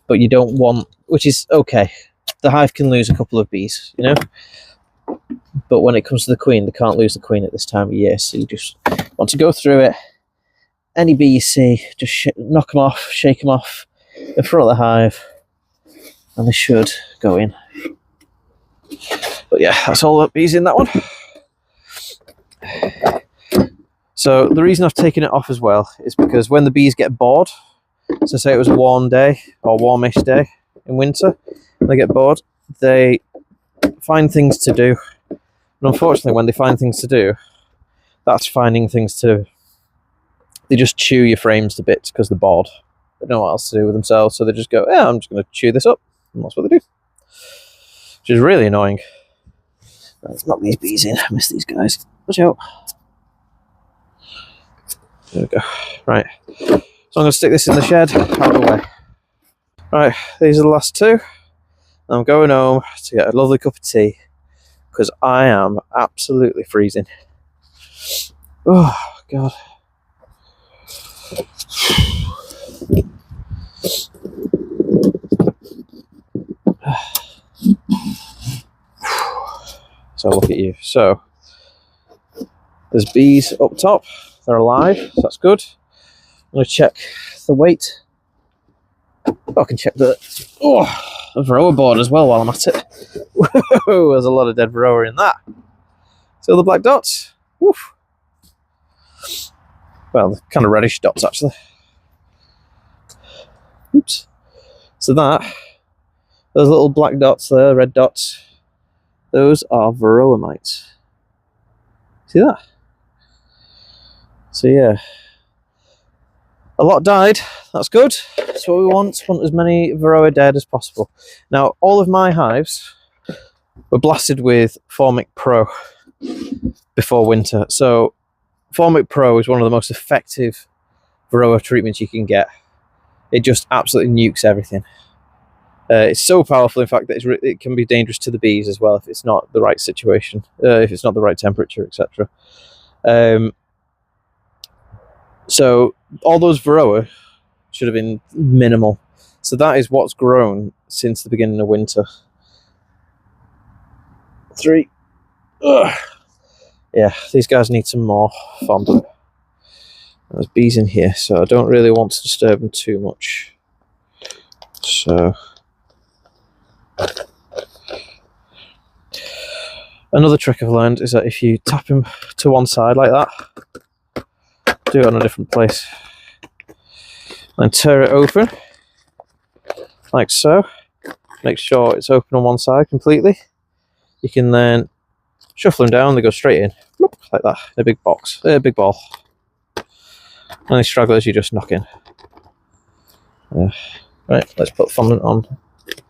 But you don't want, which is okay. The hive can lose a couple of bees, you know. But when it comes to the queen, they can't lose the queen at this time of year. So you just want to go through it. Any bee you see, just knock them off, shake them off in front of the hive, and they should go in. But yeah, that's all the bees in that one. So the reason I've taken it off as well is because when the bees get bored, so say it was a warm day or warmish day in winter, they get bored, they find things to do. And unfortunately, when they find things to do, that's finding things to... They just chew your frames to bits because they're bored. They don't know what else to do with themselves, so they just go, yeah, I'm just going to chew this up. And that's what they do. Which is really annoying. Right, let's knock these bees in. I miss these guys. Watch out. There we go. Right. So I'm going to stick this in the shed, out of the way. Right, these are the last two. I'm going home to get a lovely cup of tea because I am absolutely freezing. Oh, God. So look at you. So there's bees up top. They're alive, so that's good. I'm going to check the weight. I can check the varroa board as well while I'm at it. Whoa, there's a lot of dead varroa in that. See all the black dots? Woof. Well, the kind of reddish dots actually. Oops. So those little black dots there, red dots, those are varroa mites. See that? So yeah, a lot died. That's good. That's what we want. Want as many varroa dead as possible. Now, all of my hives were blasted with Formic Pro before winter. So Formic Pro is one of the most effective varroa treatments you can get. It just absolutely nukes everything. It's so powerful, in fact, that it can be dangerous to the bees as well if it's not the right situation, if it's not the right temperature, etc. So all those varroa should have been minimal. So that is what's grown since the beginning of winter. 3. Ugh. Yeah, these guys need some more fondant. There's bees in here, so I don't really want to disturb them too much. So another trick I've learned is that if you tap him to one side like that, do it on a different place, and tear it open like so, make sure it's open on one side completely. You can then shuffle them down, they go straight in, like that, in a big box, a big ball. Any stragglers you just knock in. Right, let's put fondant on.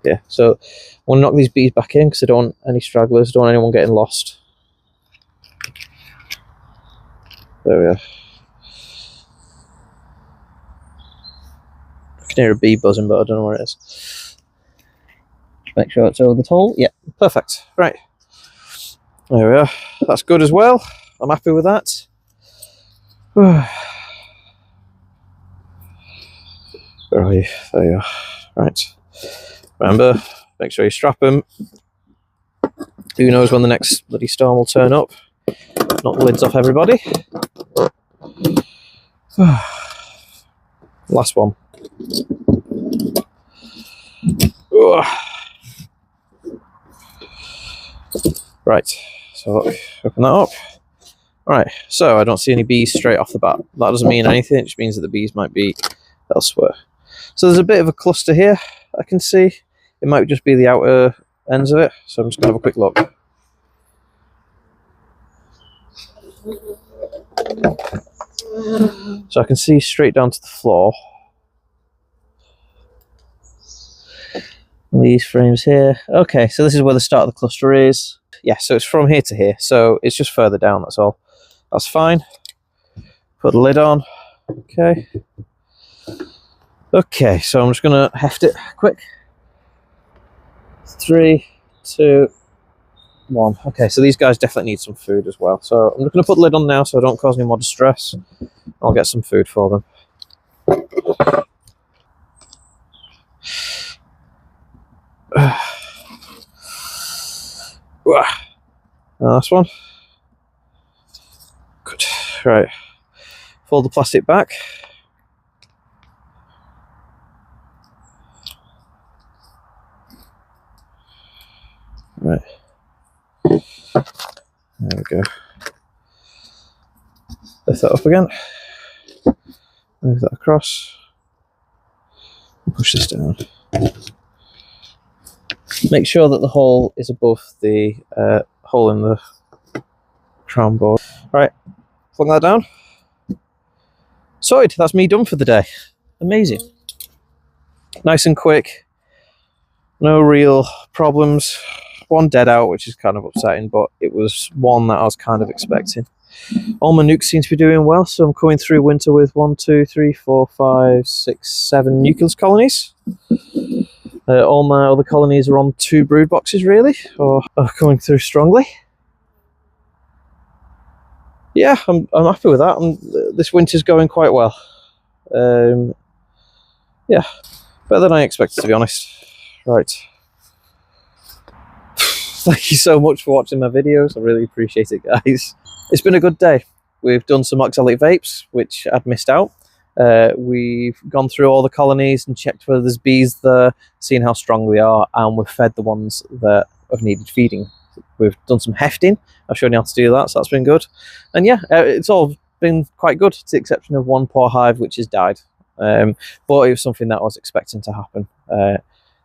Yeah, so I want to knock these bees back in because I don't want any stragglers, don't want anyone getting lost. There we are. I can hear a bee buzzing, but I don't know where it is. Make sure it's over the hole. Yeah, perfect. Right. There we are. That's good as well. I'm happy with that. Where are you? There you are. Right. Remember, make sure you strap them. Who knows when the next bloody storm will turn up. Knock the lids off everybody. Last one. Right, so look, open that up. Right, so I don't see any bees straight off the bat. That doesn't mean anything, it just means that the bees might be elsewhere. So there's a bit of a cluster here, I can see. It might just be the outer ends of it, so I'm just going to have a quick look. So I can see straight down to the floor. These frames here. Okay, so this is where the start of the cluster is. Yeah, so it's from here to here, so it's just further down, that's all. That's fine. Put the lid on. Okay. Okay, so I'm just going to heft it quick. 3, 2, 1. Okay, so these guys definitely need some food as well. So I'm just going to put the lid on now so I don't cause any more distress. I'll get some food for them. Last one. Good. Right. Fold the plastic back. Right. There we go. Lift that up again. Move that across. Push this down. Make sure that the hole is above the hole in the crown board. Right, plug that down. Sorted, that's me done for the day. Amazing. Nice and quick. No real problems. One dead out, which is kind of upsetting, but it was one that I was kind of expecting. all my nukes seem to be doing well, so I'm coming through winter with 1, 2, 3, 4, 5, 6, 7 nucleus colonies. All my other colonies are on 2 brood boxes, really, or are coming through strongly. Yeah, I'm happy with that. This winter's going quite well. Yeah, better than I expected, to be honest. Right. Thank you so much for watching my videos. I really appreciate it, guys. It's been a good day. We've done some oxalic vapes, which I'd missed out. We've gone through all the colonies and checked whether there's bees there, seen how strong they are, and we've fed the ones that have needed feeding. We've done some hefting. I've shown you how to do that, so that's been good. And yeah, it's all been quite good, to the exception of one poor hive which has died. But it was something that I was expecting to happen,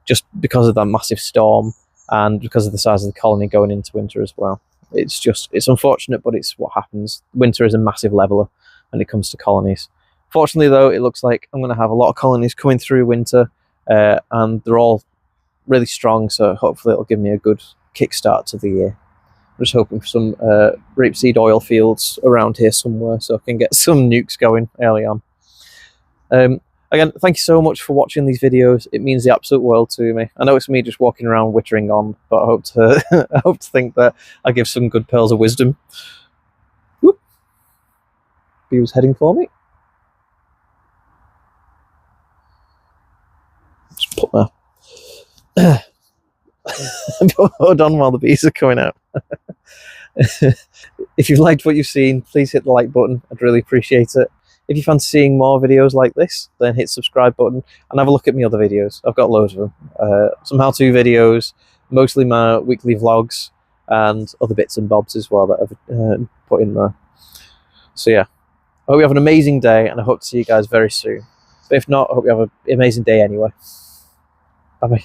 just because of that massive storm and because of the size of the colony going into winter as well. It's unfortunate, but it's what happens. Winter is a massive leveler when it comes to colonies. Fortunately, though, it looks like I'm going to have a lot of colonies coming through winter, and they're all really strong, so hopefully it'll give me a good kickstart to the year. I'm just hoping for some rapeseed oil fields around here somewhere so I can get some nukes going early on. Again, thank you so much for watching these videos. It means the absolute world to me. I know it's me just walking around wittering on, but I hope to I hope to think that I give some good pearls of wisdom. Whoop. Bee was heading for me. Just put my hold on while the bees are coming out. If you've liked what you've seen, please hit the like button. I'd really appreciate it. If you fancy seeing more videos like this, then hit subscribe button and have a look at my other videos. I've got loads of them. Some how-to videos, mostly my weekly vlogs, and other bits and bobs as well that I've put in there. So yeah, I hope you have an amazing day, and I hope to see you guys very soon. But if not, I hope you have an amazing day anyway. Bye-bye.